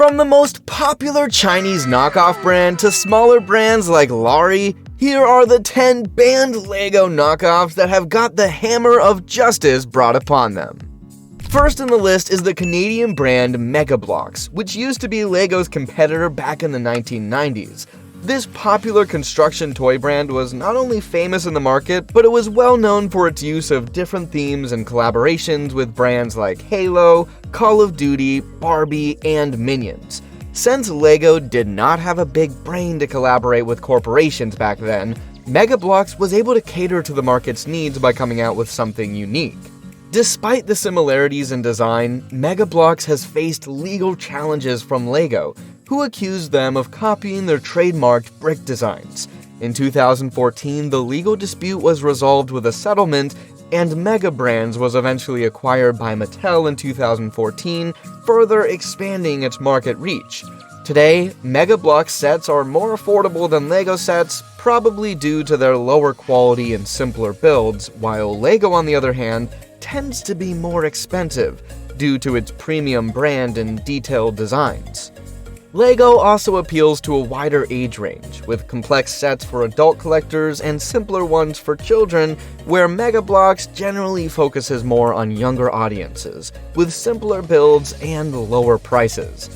From the most popular Chinese knockoff brand to smaller brands like Lari, here are the 10 banned LEGO knockoffs that have got the hammer of justice brought upon them. First in the list is the Canadian brand Mega Bloks, which used to be LEGO's competitor back in the 1990s. This popular construction toy brand was not only famous in the market, but it was well known for its use of different themes and collaborations with brands like Halo, Call of Duty, Barbie, and Minions. Since LEGO did not have a big brain to collaborate with corporations back then, Mega Bloks was able to cater to the market's needs by coming out with something unique. Despite the similarities in design, Mega Bloks has faced legal challenges from LEGO, who accused them of copying their trademarked brick designs. In 2014, the legal dispute was resolved with a settlement, and Mega Brands was eventually acquired by Mattel in 2014, further expanding its market reach. Today, Mega Bloks sets are more affordable than LEGO sets, probably due to their lower quality and simpler builds, while LEGO, on the other hand, tends to be more expensive due to its premium brand and detailed designs. LEGO also appeals to a wider age range, with complex sets for adult collectors and simpler ones for children, where Mega Bloks generally focuses more on younger audiences, with simpler builds and lower prices.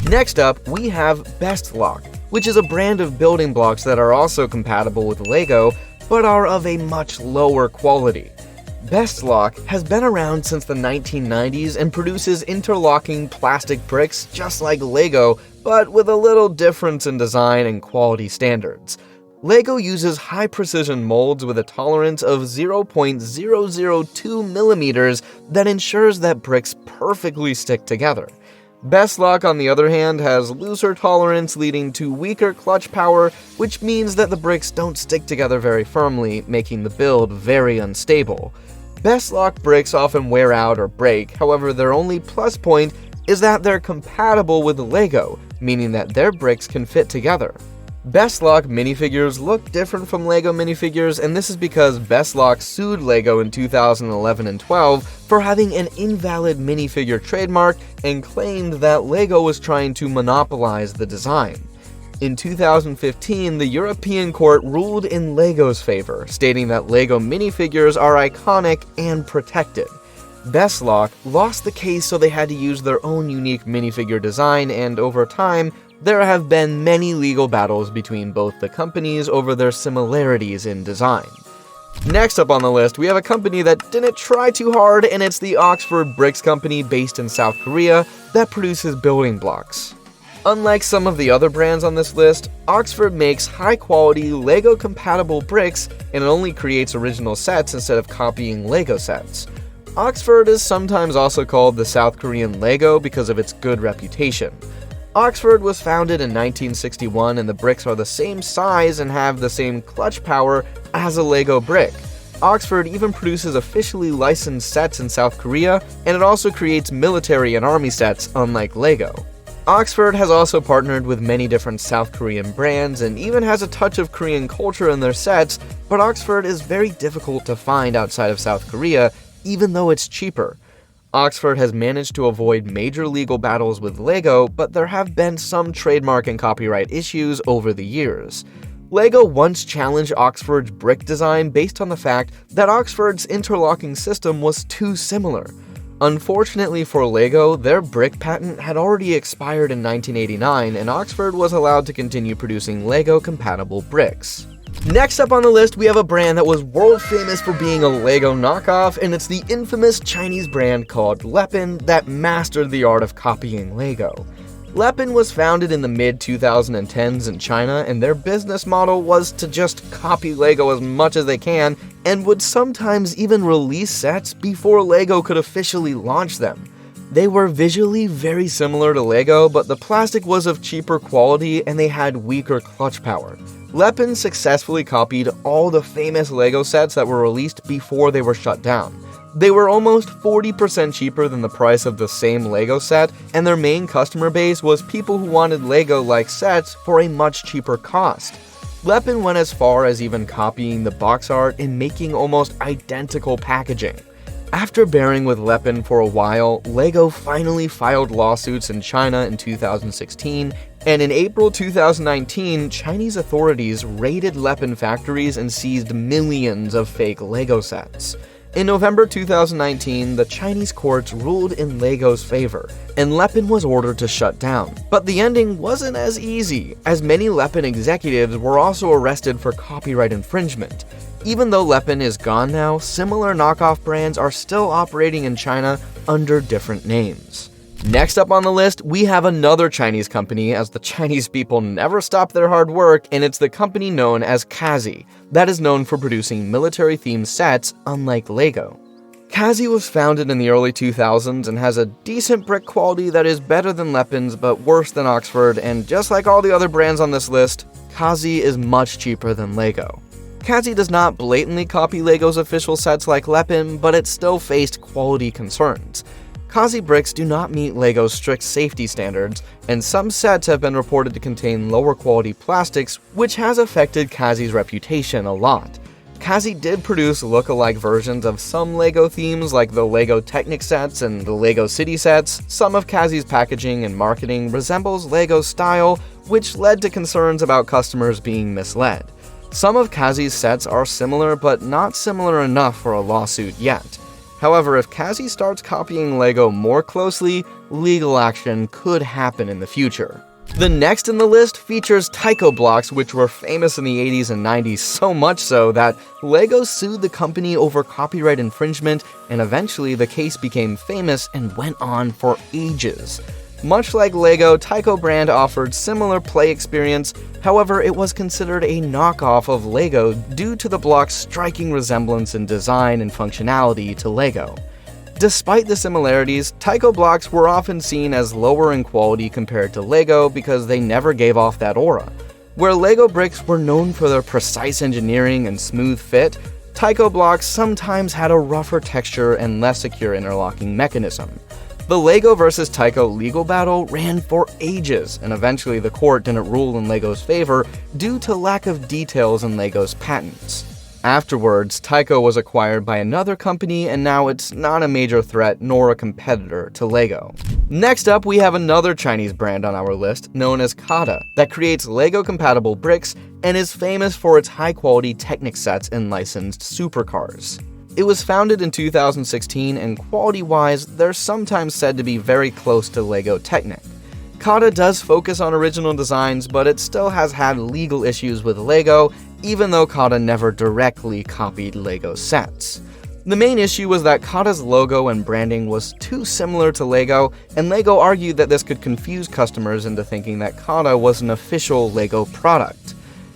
Next up, we have Best Lock, which is a brand of building blocks that are also compatible with LEGO, but are of a much lower quality. Best Lock has been around since the 1990s and produces interlocking plastic bricks just like LEGO, but with a little difference in design and quality standards. LEGO uses high-precision molds with a tolerance of 0.002 millimeters that ensures that bricks perfectly stick together. Best Lock, on the other hand, has looser tolerance leading to weaker clutch power, which means that the bricks don't stick together very firmly, making the build very unstable. Best Lock bricks often wear out or break, however their only plus point is that they're compatible with LEGO, meaning that their bricks can fit together. Best Lock minifigures look different from LEGO minifigures, and this is because Best Lock sued LEGO in 2011 and 12 for having an invalid minifigure trademark and claimed that LEGO was trying to monopolize the design. In 2015, the European court ruled in LEGO's favor, stating that LEGO minifigures are iconic and protected. Best Lock lost the case, so they had to use their own unique minifigure design, and over time, there have been many legal battles between both the companies over their similarities in design. Next up on the list, we have a company that didn't try too hard, and it's the Oxford Bricks Company based in South Korea that produces building blocks. Unlike some of the other brands on this list, Oxford makes high-quality LEGO-compatible bricks and it only creates original sets instead of copying LEGO sets. Oxford is sometimes also called the South Korean LEGO because of its good reputation. Oxford was founded in 1961 and the bricks are the same size and have the same clutch power as a LEGO brick. Oxford even produces officially licensed sets in South Korea, and it also creates military and army sets, unlike LEGO. Oxford has also partnered with many different South Korean brands and even has a touch of Korean culture in their sets, but Oxford is very difficult to find outside of South Korea, even though it's cheaper. Oxford has managed to avoid major legal battles with LEGO, but there have been some trademark and copyright issues over the years. LEGO once challenged Oxford's brick design based on the fact that Oxford's interlocking system was too similar. Unfortunately for LEGO, their brick patent had already expired in 1989, and Oxford was allowed to continue producing LEGO-compatible bricks. Next up on the list, we have a brand that was world famous for being a LEGO knockoff, and it's the infamous Chinese brand called Lepin that mastered the art of copying LEGO. Lepin was founded in the mid-2010s in China, and their business model was to just copy LEGO as much as they can, and would sometimes even release sets before LEGO could officially launch them. They were visually very similar to LEGO, but the plastic was of cheaper quality and they had weaker clutch power. Lepin successfully copied all the famous LEGO sets that were released before they were shut down. They were almost 40% cheaper than the price of the same LEGO set, and their main customer base was people who wanted LEGO-like sets for a much cheaper cost. Lepin went as far as even copying the box art and making almost identical packaging. After bearing with Lepin for a while, LEGO finally filed lawsuits in China in 2016, and in April 2019, Chinese authorities raided Lepin factories and seized millions of fake LEGO sets. In November 2019, the Chinese courts ruled in LEGO's favor, and Lepin was ordered to shut down. But the ending wasn't as easy, as many Lepin executives were also arrested for copyright infringement. Even though Lepin is gone now, similar knockoff brands are still operating in China under different names. Next up on the list, we have another Chinese company, as the Chinese people never stop their hard work, and it's the company known as Cada, that is known for producing military-themed sets, unlike LEGO. Cada was founded in the early 2000s and has a decent brick quality that is better than Lepin's but worse than Oxford, and just like all the other brands on this list, Cada is much cheaper than LEGO. Cada does not blatantly copy LEGO's official sets like Lepin, but it still faced quality concerns. Cada bricks do not meet LEGO's strict safety standards, and some sets have been reported to contain lower quality plastics, which has affected Cada's reputation a lot. Cada did produce look-alike versions of some LEGO themes like the LEGO Technic sets and the LEGO City sets. Some of Cada's packaging and marketing resembles LEGO's style, which led to concerns about customers being misled. Some of Cada's sets are similar, but not similar enough for a lawsuit yet. However, if Cada starts copying LEGO more closely, legal action could happen in the future. The next in the list features Taiko blocks, which were famous in the 80s and 90s, so much so that LEGO sued the company over copyright infringement, and eventually the case became famous and went on for ages. Much like LEGO, Taiko brand offered similar play experience, however it was considered a knockoff of LEGO due to the block's striking resemblance in design and functionality to LEGO. Despite the similarities, Taiko blocks were often seen as lower in quality compared to LEGO because they never gave off that aura. Where LEGO bricks were known for their precise engineering and smooth fit, Taiko blocks sometimes had a rougher texture and less secure interlocking mechanism. The LEGO vs. Taiko legal battle ran for ages, and eventually the court didn't rule in LEGO's favor due to lack of details in LEGO's patents. Afterwards, Taiko was acquired by another company, and now it's not a major threat nor a competitor to LEGO. Next up, we have another Chinese brand on our list known as Cada that creates LEGO-compatible bricks and is famous for its high-quality Technic sets and licensed supercars. It was founded in 2016, and quality-wise, they're sometimes said to be very close to LEGO Technic. Cada does focus on original designs, but it still has had legal issues with LEGO, even though Cada never directly copied LEGO sets. The main issue was that Cada's logo and branding was too similar to LEGO, and LEGO argued that this could confuse customers into thinking that Cada was an official LEGO product.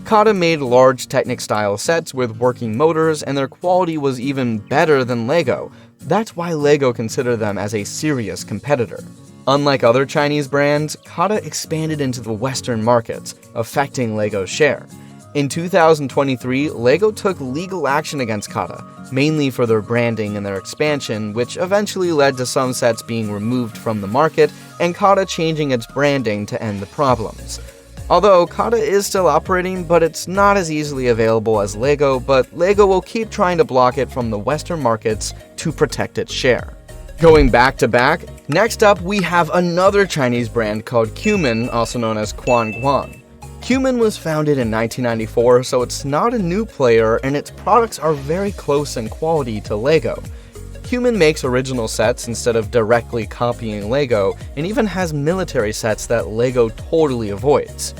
Cada made large Technic-style sets with working motors, and their quality was even better than LEGO. That's why LEGO considered them as a serious competitor. Unlike other Chinese brands, Cada expanded into the Western markets, affecting LEGO's share. In 2023, LEGO took legal action against Cada, mainly for their branding and their expansion, which eventually led to some sets being removed from the market and Cada changing its branding to end the problems. Although Cada is still operating, but it's not as easily available as LEGO, but LEGO will keep trying to block it from the Western markets to protect its share. Going back to back, next up we have another Chinese brand called Qman, also known as Qman. Qman was founded in 1994, so it's not a new player, and its products are very close in quality to LEGO. Qman makes original sets instead of directly copying LEGO, and even has military sets that LEGO totally avoids.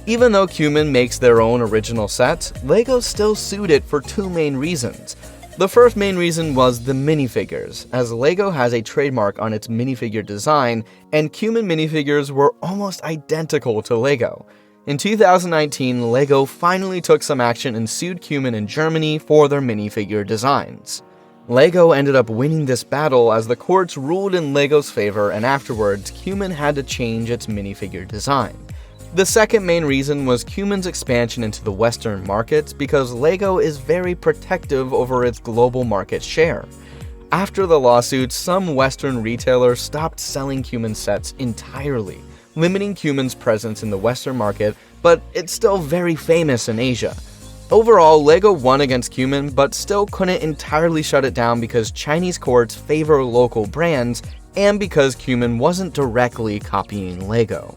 Even though Qman makes their own original sets, LEGO still sued it for two main reasons. The first main reason was the minifigures, as LEGO has a trademark on its minifigure design, and Qman minifigures were almost identical to LEGO. In 2019, LEGO finally took some action and sued Qman in Germany for their minifigure designs. LEGO ended up winning this battle as the courts ruled in LEGO's favor, and afterwards, Qman had to change its minifigure design. The second main reason was Qman's expansion into the Western markets because LEGO is very protective over its global market share. After the lawsuit, some Western retailers stopped selling Qman sets entirely, limiting Qman's presence in the Western market, but it's still very famous in Asia. Overall, LEGO won against Qman, but still couldn't entirely shut it down because Chinese courts favor local brands and because Qman wasn't directly copying LEGO.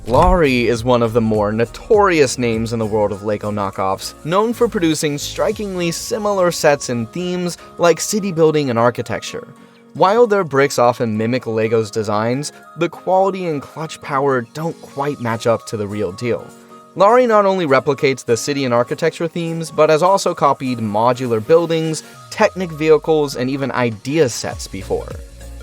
Laurie is one of the more notorious names in the world of LEGO knockoffs, known for producing strikingly similar sets and themes like city building and architecture. While their bricks often mimic LEGO's designs, the quality and clutch power don't quite match up to the real deal. Laurie not only replicates the city and architecture themes, but has also copied modular buildings, Technic vehicles, and even idea sets before.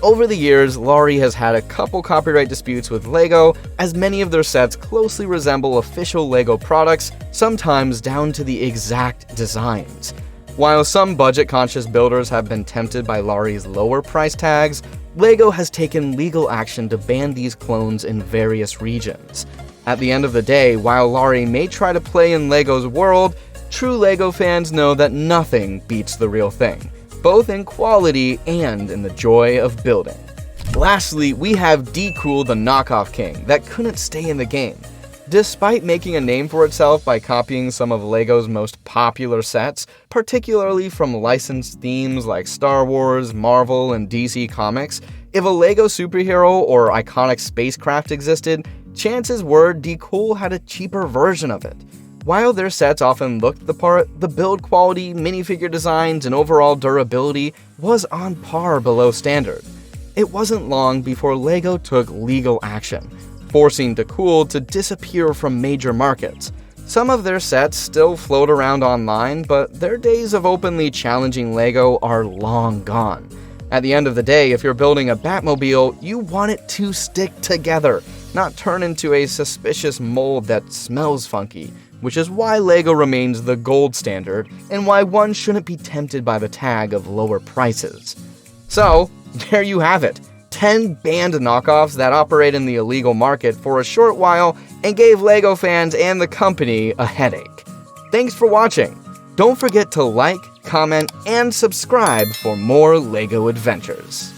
Over the years, Laurie has had a couple copyright disputes with LEGO, as many of their sets closely resemble official LEGO products, sometimes down to the exact designs. While some budget-conscious builders have been tempted by Laurie's lower price tags, LEGO has taken legal action to ban these clones in various regions. At the end of the day, while Laurie may try to play in LEGO's world, true LEGO fans know that nothing beats the real thing, both in quality and in the joy of building. Lastly, we have D-Cool the knockoff king that couldn't stay in the game. Despite making a name for itself by copying some of LEGO's most popular sets, particularly from licensed themes like Star Wars, Marvel, and DC Comics, if a LEGO superhero or iconic spacecraft existed, chances were D-Cool had a cheaper version of it. While their sets often looked the part, the build quality, minifigure designs, and overall durability was on par below standard. It wasn't long before LEGO took legal action, forcing D-Cool to disappear from major markets. Some of their sets still float around online, but their days of openly challenging LEGO are long gone. At the end of the day, if you're building a Batmobile, you want it to stick together, not turn into a suspicious mold that smells funky, which is why LEGO remains the gold standard and why one shouldn't be tempted by the tag of lower prices. So, there you have it. 10 banned knockoffs that operate in the illegal market for a short while and gave LEGO fans and the company a headache. Thanks for watching. Don't forget to like, comment, and subscribe for more LEGO adventures.